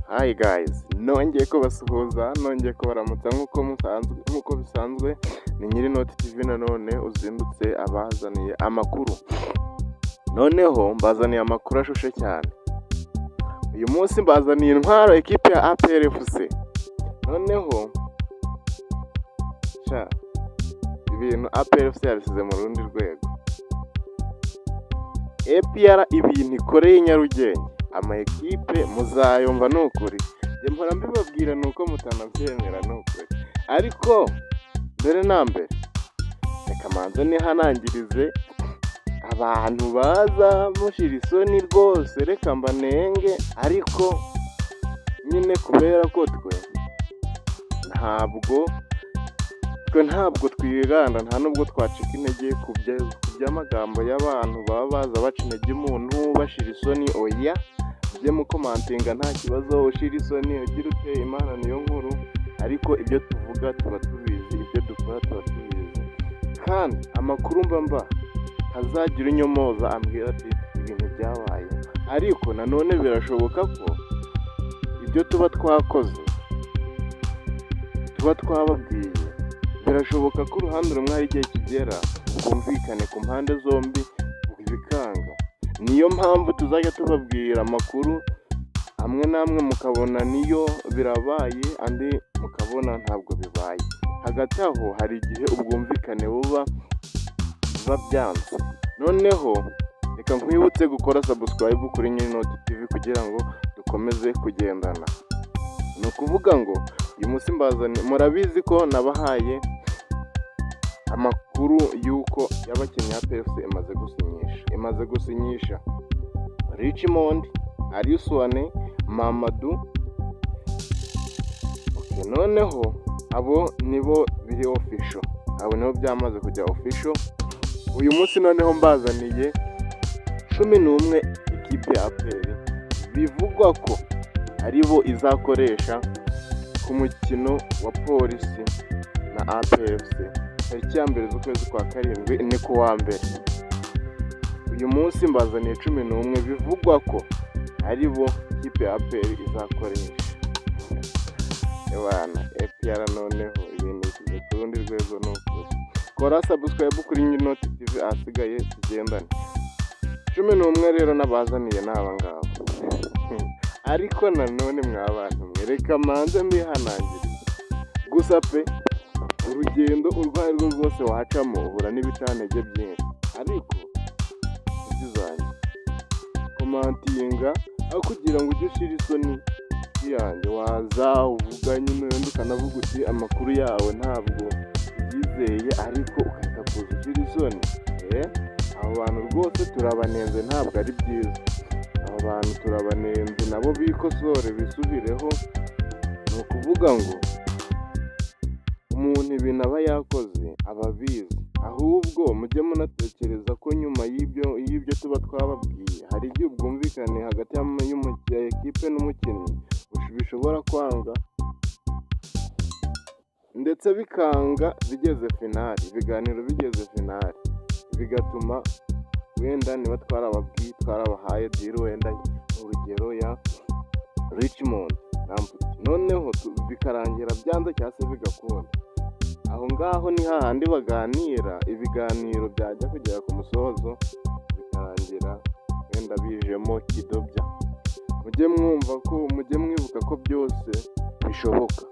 Hi guys, nongeye kubasuhuza, nongeye kubaramutsa nk'uko bisanzwe, ni Nyirinoti TV nanone uzindutse abazaniye amakuru. Noneho mbazaniye amakuru ashushe cyane. Uyu munsi mbazaniye intwaro ekipe ya APR FC. Noneho ibintu APR FC yabisize mu rundi rwego. APR ibintu ikoreye Nyarugenge, ama ekipe muzayumva nukuri. Njye mpora mbibabwira nuko mutanabyemera nukuri. Ariko mbere na mbere reka manze nihanangirize abantu baza mushira isoni rwose, reka mbanenge, ariko nyine kubera ko ntabwo twiganda, nta nubwo twacika intege ku by'amagambo y'abantu baba baza baca intege umuntu bashira isoni. Oya, ujye mukomantinga nta kibazo, ushira isoni ugira ute, Imana niyo nkuru, ariko ibyo tuvuga tuba tubizi, ibyo dukora tuba tubizi, kandi amakuru mba hazagira unyomoza ambwira ati ibintu byabaye. Ariko nanone birashoboka ko ibyo tuba twakoze tuba twababwiye, birashoboka ko uruhande rumwe hari igihe kigera ubwumvikane ku mpande zombi bikanga. Niyo mpamvu tuzajya tubabwira amakuru amwe n'amwe mukabona niyo birabaye, andi mukabona ntabwo bibaye. Hagati aho hari igihe ubwumvikane buba byanze. Noneho reka nkwibutse gukora subscribe kuri Nyirinoti TV kugira ngo dukomeze kugendana. Ni ukuvuga ngo uyu munsi murabizi ko nabahaye amakuru y'uko y'abakinnyi ya APR FC imaze gusinyisha Richmond, Aliswane, Mamadou. Noneho abo nibo biri official, abo nibo byamaze kujya official. Uyu munsi noneho mbazaniye 11 ekipe ya APR bivugwa ko aribo izakoresha ku mukino wa Polisi na APR FC tariki ya mbere z'ukwezi kwa karindwi, ni ku wa mbere. Uyu munsi mbazaniye 11 bivugwa ko aribo ikipe ya APR izakoresha. Ebana APR noneho ibintu biri ku rundi rwego n'ukuri. Kora subscribe kuri Nyirinoti TV asigaye tugendane. 11 rero nabazaniye n'aba ngabo. Ariko nanone mwabantu mwereka manze mbihanangiriza. Gusa pe urugendo urwaye rwo rwose wacamo uhura n'ibicantege byinshi, ariko bizanye komantinga aho kugira ngo ujye ushira isoni yanjye, waza uvuga nyine wenda ukanavuga uti amakuru yawe ntabwo yizeye, ariko ukahita kuza ushira isoni. Abo bantu rwose turabanenze, ntabwo ari byiza. Abo bantu turabanenze, nabo bikosore bisubireho. Ni ukuvuga ngo umuntu ibintu aba yakoze aba abizi, ahubwo mujye munatekereza ko nyuma y'ibyo tuba twababwiye hari igihe ubwumvikane hagati ya ekipe n'umukinnyi bishobora kwanga, ndetse bikanga bigeze finali, ibiganiro bigeze finali, bigatuma wenda niba twarabahaye deal wenda urugero ya Richmond, noneho bikarangira byanze cyangwa se bigakunda. Aho ngaho ni hahandi baganira, ibiganiro byajya kugera ku musozo bikarangira wenda bijemo kidobya. Mujye mwibuka ko byose bishoboka.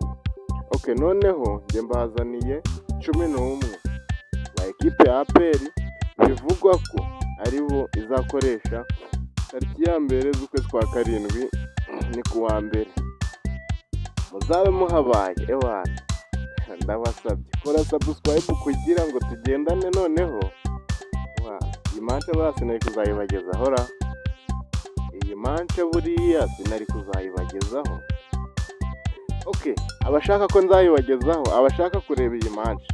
Noneho njye mbazaniye 11 ba ekipe ya APR bivugwa ko aribo izakoresha tariki ya mbere z'ukwezi kwa karindwi, ni ku wa mbere. Muzabe muhabaye. Ewana ndabasabye kora subscribe kugira ngo tugendane. Noneho iyi manche buriya sinari kuzayibagezaho iyi manche buriya sinari kuzayibagezaho. Abashaka ko nzayibagezaho, abashaka kureba iyi manche,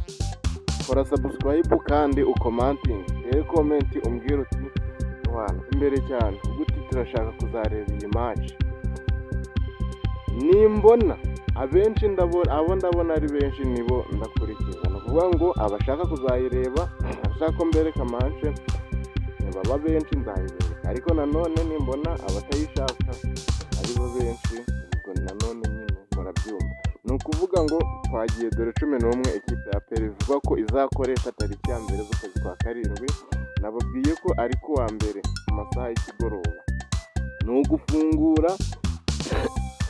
kora subscribe kandi ukomantinge, comment umbwira uti imbere cyane uguti turashaka kuzareba iyi manche. Nimbona abenshi ndabona ari benshi nibo ndakurikiza. Ni ukuvuga ngo abashaka kuzayireba, abashaka ko mbereka manche baba benshi nzayibereka, ariko nanone nimbona abatayishaka aribo benshi, ubwo ukuvuga ngo twagiye dore 11 ekipe ya APR ivuga ko izakoresha tariki ya mbere z'ukwezi kwa karindwi. Nababwiye ko ari ku wa mbere mu masaha y'ikigoroba ni ugufungura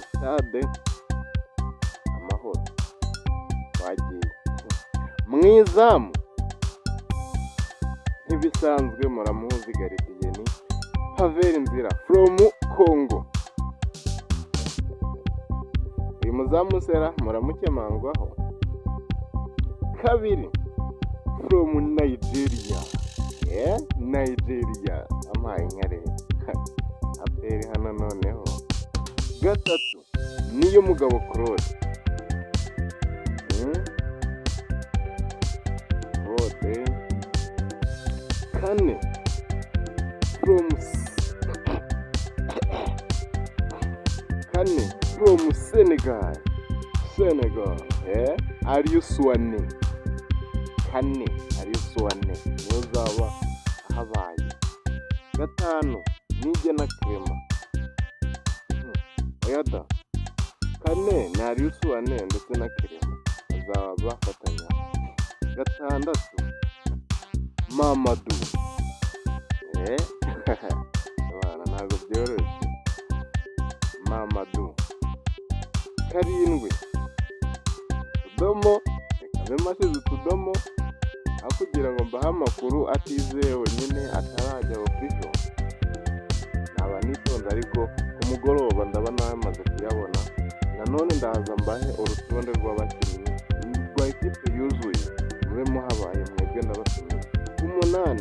stade Amahoro. Twagiye mu izamu nk'ibisanzwe muramuzi Garidiyeni Pavel Nzira from Congo. Uyu muzamu sera muramukemangwaho. Kabiri from Nigeria. Nigeria amaye nkare APR hano noneho. Gatatu niyo mugabo Claude. Kane from Senegal. Aliou Souane. Kane Aliou Souane niyo zaba habaye. Gatanu Nige na Clement. Oyada Kane na Aliou Souane ndetse na Clement bazaba bafatanya. Gatandatu Mamadou. Bana ntabwo byoroshye. Mamadou. Karindwi Tudomo. Reka masize Tudomo aho kugira ngo mbahe amakuru atizewe nyine atarajya official. Naba nitonze ariko ku mugoroba ndaba namaze kuyabona. Nanone ndaza mbahe urutonde rw'abakinnyi rwa ekipe yuzuye mube muhabaye mwebwe ndabasubiza. 8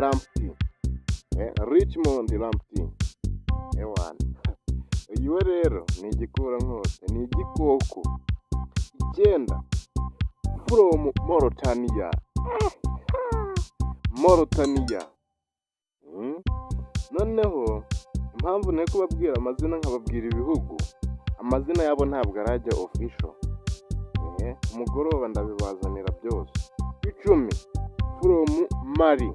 Lamptey. Richmond Lamptey. Ewana uyu rero ni igikura nkose, ni igikoko. 9 from Mauritania. Noneho impamvu nari kubabwira amazina nkababwira ibihugu, amazina yabo ntabwo arajya official. Umugoroba ndabibazanira byose. 10 from Mali.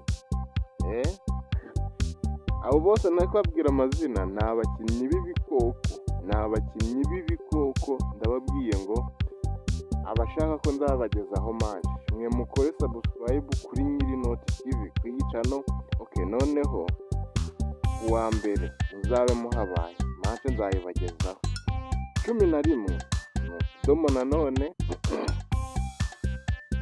Abo bose nari kubabwira amazina ni abakinnyi b'ibikoko. Ndababwiye ngo abashaka ko nzabagezaho match mwe mukore subscribe kuri Nyirinoti TV kuyicano. Noneho uwa mbere uzabe muhabaye match nzayibagezaho. 11 Tudomo nanone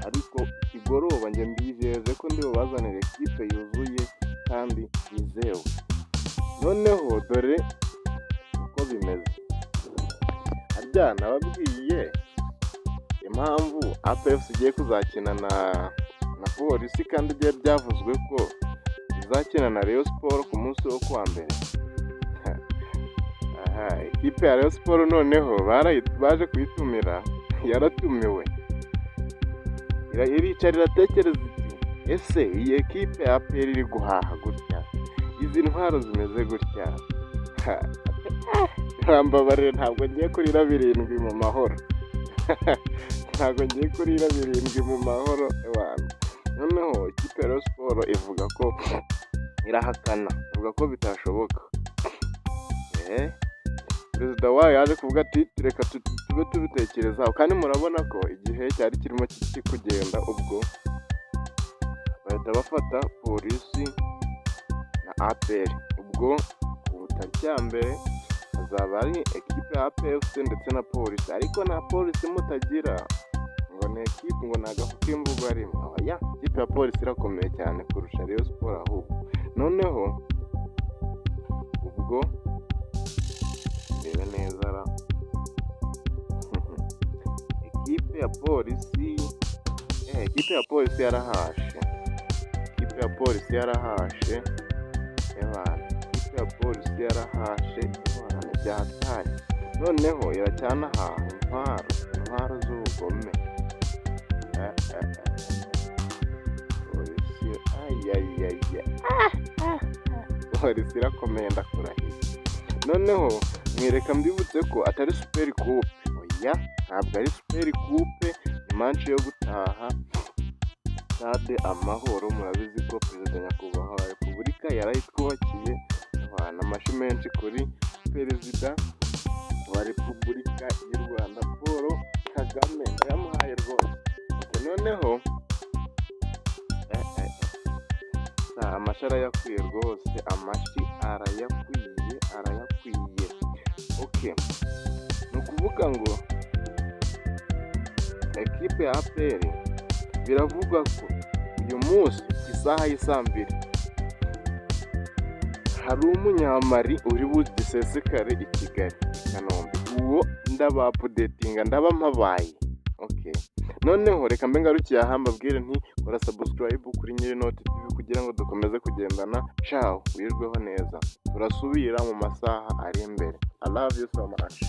ariko ikigoroba njye mbijeje ko ndi bubazanire ekipe yuzuye kandi yizewe. Noneho dore uko bimeze. Harya nababwiye impamvu APF igiye kuzakina na Polisi kandi byavuzwe ko izakina na Rayon Sport ku munsi wo kuwa mbere. Ikipe ya Rayon Sport noneho baje kuyitumira, yaratumiwe. Iricara iratekereza iti ese iyi ekipe ya APR iri guhaha gutya, izi ntwaro zimeze gutya, rambabarire ntabwo ngiye kurira 7 mu mahoro. Ewana. Noneho ikipe ya Rayon Sport ivuga ko irahakana, ivuga ko bitashoboka. Perezida wayo yaje kuvuga ati reka tube tubitekerezaho, kandi murabona ko igihe cyari kirimo kugenda ubwo bahita bafata Polisi na APR. Ubwo ku tariki ya mbere hazaba ari ekipe ya APF ndetse na Polisi, ariko na Polisi mutagira ngo ni ekipe ngo nagafu k'imvugo arimo. Ikipe ya Polisi irakomeye cyane kurusha Rayon Sport ahubwo. Noneho ubwo reba neza ra ekipe ya Polisi yarahashe. Ekipe ya Polisi yarahashe. Byatari. Noneho iracyanahaha intwaro z'ubugome. Polisi irakomeye ndakurahiye. Noneho mwereka mbibutse ko atari Super Coupe. Ntabwo ari Super Coupe, ni match yo gutaha stade Amahoro. Murabizi ko Perezida Nyakubahwa wa Repubulika yarayitwubakiye. Amashyi menshi kuri Perezida wa Repubulika y'u Rwanda Paul Kagame yamuhaye rwose. Noneho amashyi arayakwiye rwose, amashyi arayakwiye. Okay, ni ukuvuga ngo ekipe ya APR biravugwa ko uyu munsi ku isaha y'isaa 2 hari umunyamari uri bugisesekare i Kigali i Kanombe. Uwo ndabapudetinga ndaba mpabaye. Okay, noneho reka mbe ngarukiye aha mbabwire nti kora subscribe kuri Nyirinoti TV kugira ngo dukomeze kugendana. Ciao, wirweho neza, turasubira mu masaha ari imbere. I love you so much.